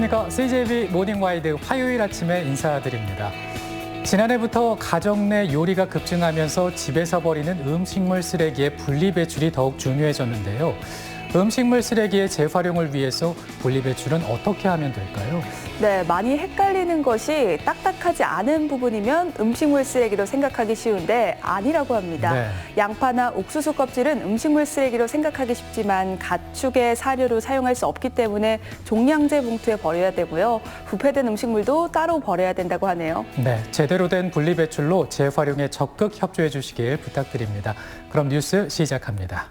안녕하십니까. CJB 모닝와이드 화요일 아침에 인사드립니다. 지난해부터 가정 내 요리가 급증하면서 집에서 버리는 음식물 쓰레기의 분리배출이 더욱 중요해졌는데요. 음식물 쓰레기의 재활용을 위해서 분리배출은 어떻게 하면 될까요? 네, 많이 헷갈리는 것이 딱딱하지 않은 부분이면 음식물 쓰레기로 생각하기 쉬운데 아니라고 합니다. 네. 양파나 옥수수 껍질은 음식물 쓰레기로 생각하기 쉽지만 가축의 사료로 사용할 수 없기 때문에 종량제 봉투에 버려야 되고요. 부패된 음식물도 따로 버려야 된다고 하네요. 네, 제대로 된 분리배출로 재활용에 적극 협조해 주시길 부탁드립니다. 그럼 뉴스 시작합니다.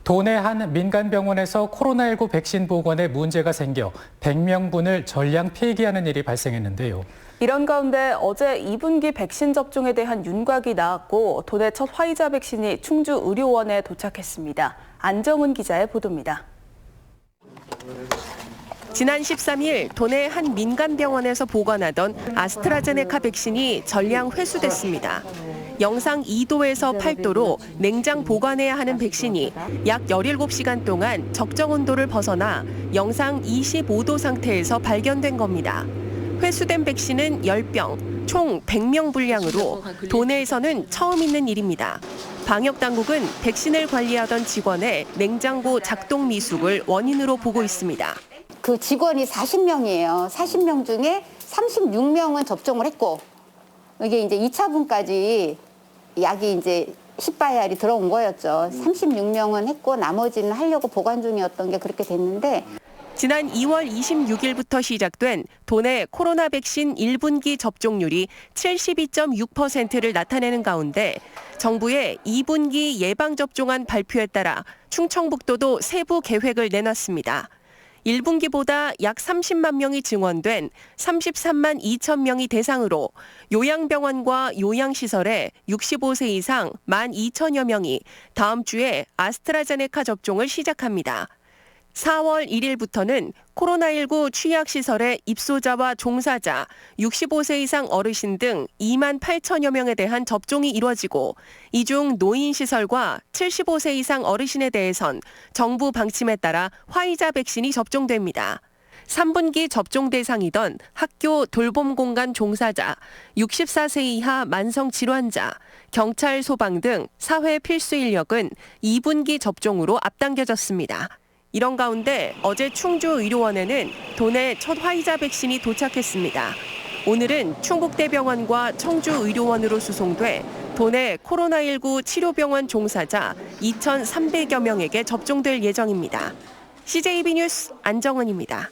도내 한 민간병원에서 코로나19 백신 보관에 문제가 생겨 100명분을 전량 폐기하는 일이 발생했는데요. 이런 가운데 어제 2분기 백신 접종에 대한 윤곽이 나왔고 도내 첫 화이자 백신이 충주 의료원에 도착했습니다. 안정은 기자의 보도입니다. 지난 13일 도내 한 민간병원에서 보관하던 아스트라제네카 백신이 전량 회수됐습니다. 영상 2도에서 8도로 냉장 보관해야 하는 백신이 약 17시간 동안 적정 온도를 벗어나 영상 25도 상태에서 발견된 겁니다. 회수된 백신은 10병, 총 100명 분량으로 도내에서는 처음 있는 일입니다. 방역당국은 백신을 관리하던 직원의 냉장고 작동 미숙을 원인으로 보고 있습니다. 그 직원이 40명이에요. 40명 중에 36명은 접종을 했고 이게 이제 2차분까지 약이 이제 10바이알이 들어온 거였죠. 36명은 했고 나머지는 하려고 보관 중이었던 게 그렇게 됐는데 지난 2월 26일부터 시작된 도내 코로나 백신 1분기 접종률이 72.6%를 나타내는 가운데 정부의 2분기 예방접종안 발표에 따라 충청북도도 세부 계획을 내놨습니다. 1분기보다 약 30만 명이 증원된 33만 2천 명이 대상으로 요양병원과 요양시설에 65세 이상 1만 2천여 명이 다음 주에 아스트라제네카 접종을 시작합니다. 4월 1일부터는 코로나19 취약시설의 입소자와 종사자, 65세 이상 어르신 등 2만 8천여 명에 대한 접종이 이루어지고 이 중 노인시설과 75세 이상 어르신에 대해선 정부 방침에 따라 화이자 백신이 접종됩니다. 3분기 접종 대상이던 학교 돌봄 공간 종사자, 64세 이하 만성 질환자, 경찰 소방 등 사회 필수 인력은 2분기 접종으로 앞당겨졌습니다. 이런 가운데 어제 충주의료원에는 도내 첫 화이자 백신이 도착했습니다. 오늘은 충북대병원과 청주의료원으로 수송돼 도내 코로나19 치료병원 종사자 2,300여 명에게 접종될 예정입니다. CJB 뉴스 안정은입니다.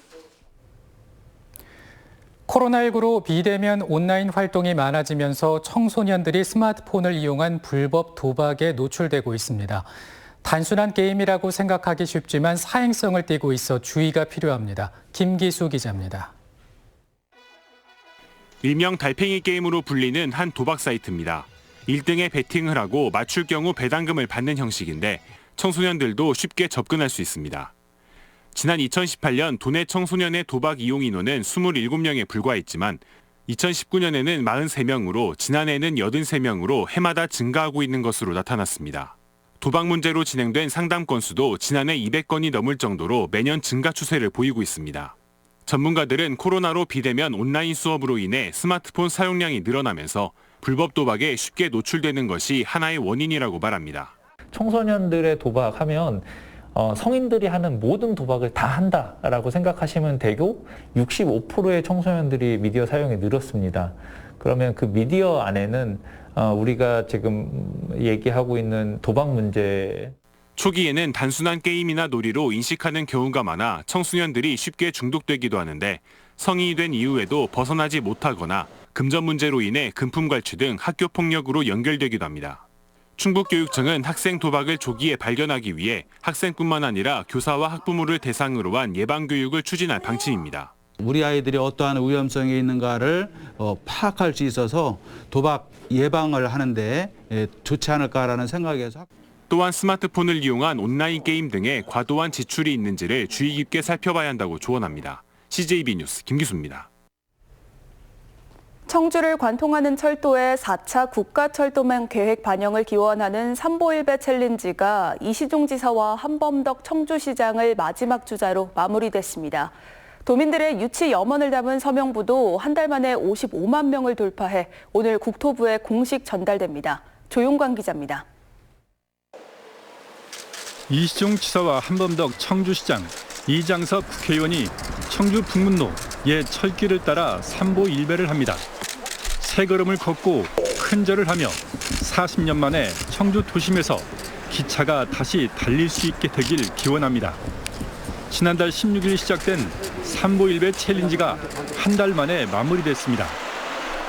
코로나19로 비대면 온라인 활동이 많아지면서 청소년들이 스마트폰을 이용한 불법 도박에 노출되고 있습니다. 단순한 게임이라고 생각하기 쉽지만 사행성을 띠고 있어 주의가 필요합니다. 김기수 기자입니다. 일명 달팽이 게임으로 불리는 한 도박 사이트입니다. 1등에 베팅을 하고 맞출 경우 배당금을 받는 형식인데 청소년들도 쉽게 접근할 수 있습니다. 지난 2018년 도내 청소년의 도박 이용 인원은 27명에 불과했지만 2019년에는 43명으로 지난해에는 83명으로 해마다 증가하고 있는 것으로 나타났습니다. 도박 문제로 진행된 상담 건수도 지난해 200건이 넘을 정도로 매년 증가 추세를 보이고 있습니다. 전문가들은 코로나로 비대면 온라인 수업으로 인해 스마트폰 사용량이 늘어나면서 불법 도박에 쉽게 노출되는 것이 하나의 원인이라고 말합니다. 청소년들의 도박하면 성인들이 하는 모든 도박을 다 한다라고 생각하시면 되고 65%의 청소년들이 미디어 사용이 늘었습니다. 그러면 그 미디어 안에는 우리가 지금 얘기하고 있는 도박 문제. 초기에는 단순한 게임이나 놀이로 인식하는 경우가 많아 청소년들이 쉽게 중독되기도 하는데 성인이 된 이후에도 벗어나지 못하거나 금전 문제로 인해 금품 갈취 등 학교 폭력으로 연결되기도 합니다. 충북교육청은 학생 도박을 조기에 발견하기 위해 학생뿐만 아니라 교사와 학부모를 대상으로 한 예방교육을 추진할 방침입니다. 우리 아이들이 어떠한 위험성이 있는가를 파악할 수 있어서 도박 예방을 하는데 좋지 않을까라는 생각에서. 또한 스마트폰을 이용한 온라인 게임 등에 과도한 지출이 있는지를 주의 깊게 살펴봐야 한다고 조언합니다. CJB 뉴스 김기수입니다. 청주를 관통하는 철도의 4차 국가철도망 계획 반영을 기원하는 삼보일배 챌린지가 이시종 지사와 한범덕 청주시장을 마지막 주자로 마무리됐습니다. 도민들의 유치 염원을 담은 서명부도 한 달 만에 55만 명을 돌파해 오늘 국토부에 공식 전달됩니다. 조용관 기자입니다. 이시종 지사와 한범덕 청주시장, 이장섭 국회의원이 청주 북문로 옛 철길을 따라 삼보일배를 합니다. 세 걸음을 걷고 큰 절을 하며 40년 만에 청주 도심에서 기차가 다시 달릴 수 있게 되길 기원합니다. 지난달 16일 시작된 삼보일배 챌린지가 한 달 만에 마무리됐습니다.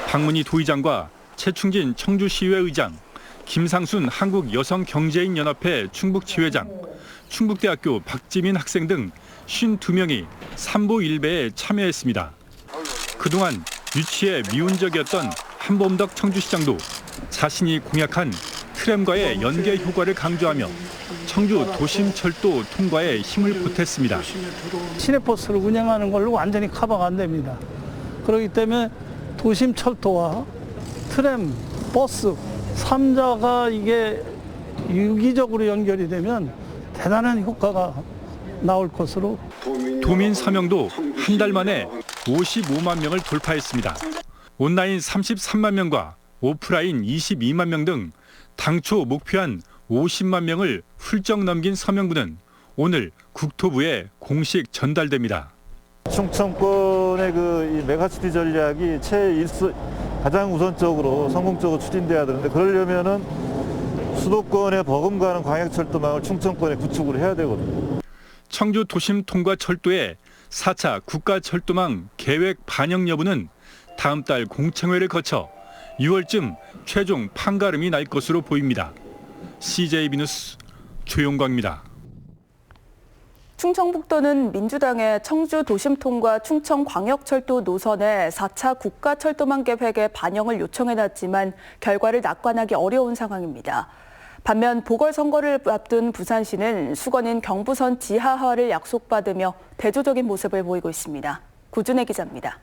박문희 도의장과 최충진 청주시의회 의장, 김상순 한국여성경제인연합회 충북지회장, 충북대학교 박지민 학생 등 52명이 삼보일배에 참여했습니다. 그동안 유치에 미운적이었던 한범덕 청주시장도 자신이 공약한 트램과의 연계 효과를 강조하며 청주 도심철도 통과에 힘을 보탰습니다. 시내버스를 운영하는 걸로 완전히 커버가 안 됩니다. 그렇기 때문에 도심철도와 트램, 버스 3자가 이게 유기적으로 연결이 되면 대단한 효과가 나올 것으로. 도민 서명도 한 달 만에 55만 명을 돌파했습니다. 온라인 33만 명과 오프라인 22만 명 등 당초 목표한 50만 명을 훌쩍 넘긴 서명부는 오늘 국토부에 공식 전달됩니다. 충청권의 이 메가시티 전략이 가장 우선적으로 성공적으로 추진돼야 되는데, 그러려면은 수도권에 버금가는 광역철도망을 충청권에 구축을 해야 되거든요. 청주 도심 통과 철도의 4차 국가철도망 계획 반영 여부는 다음 달 공청회를 거쳐 6월쯤 최종 판가름이 날 것으로 보입니다. CJB 뉴스 조용광입니다. 충청북도는 민주당의 청주 도심통과 충청광역철도 노선의 4차 국가철도망 계획의 반영을 요청해놨지만 결과를 낙관하기 어려운 상황입니다. 반면 보궐선거를 앞둔 부산시는 수건인 경부선 지하화를 약속받으며 대조적인 모습을 보이고 있습니다. 구준혜 기자입니다.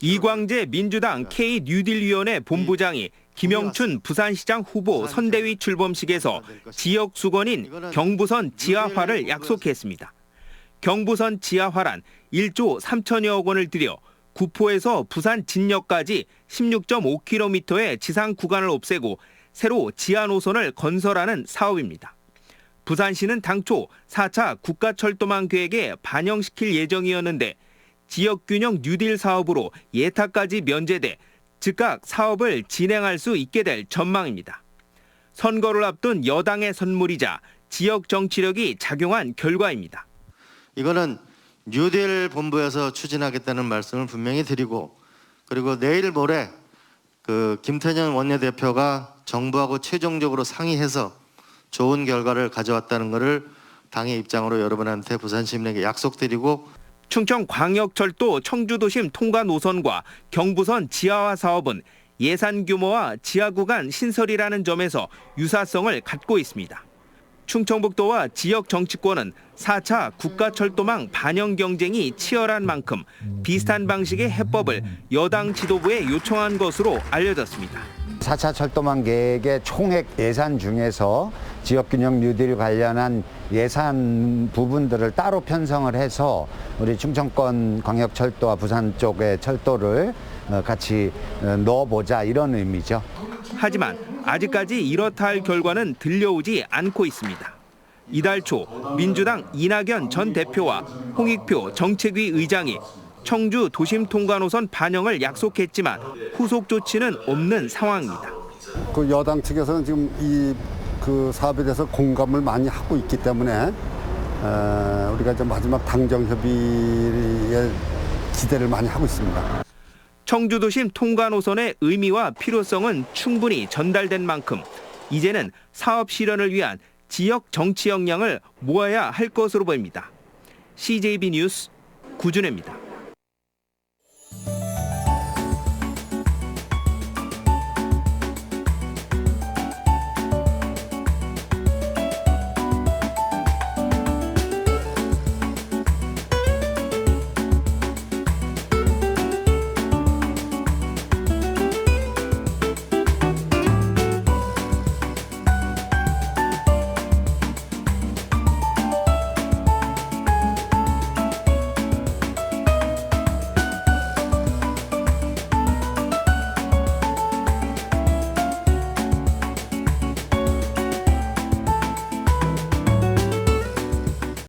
이광재 민주당 K-뉴딜위원회 본부장이 김영춘 부산시장 후보 선대위 출범식에서 지역 수건인 경부선 지하화를 약속했습니다. 경부선 지하화란 1조 3천여억 원을 들여 구포에서 부산 진역까지 16.5km의 지상 구간을 없애고 새로 지하 노선을 건설하는 사업입니다. 부산시는 당초 4차 국가철도망 계획에 반영시킬 예정이었는데 지역균형 뉴딜 사업으로 예타까지 면제돼 즉각 사업을 진행할 수 있게 될 전망입니다. 선거를 앞둔 여당의 선물이자 지역 정치력이 작용한 결과입니다. 이거는 뉴딜 본부에서 추진하겠다는 말씀을 분명히 드리고, 그리고 내일 모레 김태년 원내대표가 정부하고 최종적으로 상의해서 좋은 결과를 가져왔다는 것을 당의 입장으로 여러분한테 부산 시민에게 약속드리고, 충청광역철도 청주도심 통과 노선과 경부선 지하화 사업은 예산 규모와 지하 구간 신설이라는 점에서 유사성을 갖고 있습니다. 충청북도와 지역 정치권은 4차 국가철도망 반영 경쟁이 치열한 만큼 비슷한 방식의 해법을 여당 지도부에 요청한 것으로 알려졌습니다. 4차 철도망 계획의 총액 예산 중에서 지역균형 뉴딜 관련한 예산 부분들을 따로 편성을 해서 우리 충청권 광역철도와 부산 쪽의 철도를 같이 넣어보자, 이런 의미죠. 하지만 아직까지 이렇다 할 결과는 들려오지 않고 있습니다. 이달 초 민주당 이낙연 전 대표와 홍익표 정책위 의장이 청주 도심 통과 노선 반영을 약속했지만 후속 조치는 없는 상황입니다. 여당 측에서는 지금 그 사업에 대해서 공감을 많이 하고 있기 때문에 우리가 이제 마지막 당정 협의에 기대를 많이 하고 있습니다. 청주도심 통과 노선의 의미와 필요성은 충분히 전달된 만큼 이제는 사업 실현을 위한 지역 정치 역량을 모아야 할 것으로 보입니다. CJB 뉴스 구준혜입니다.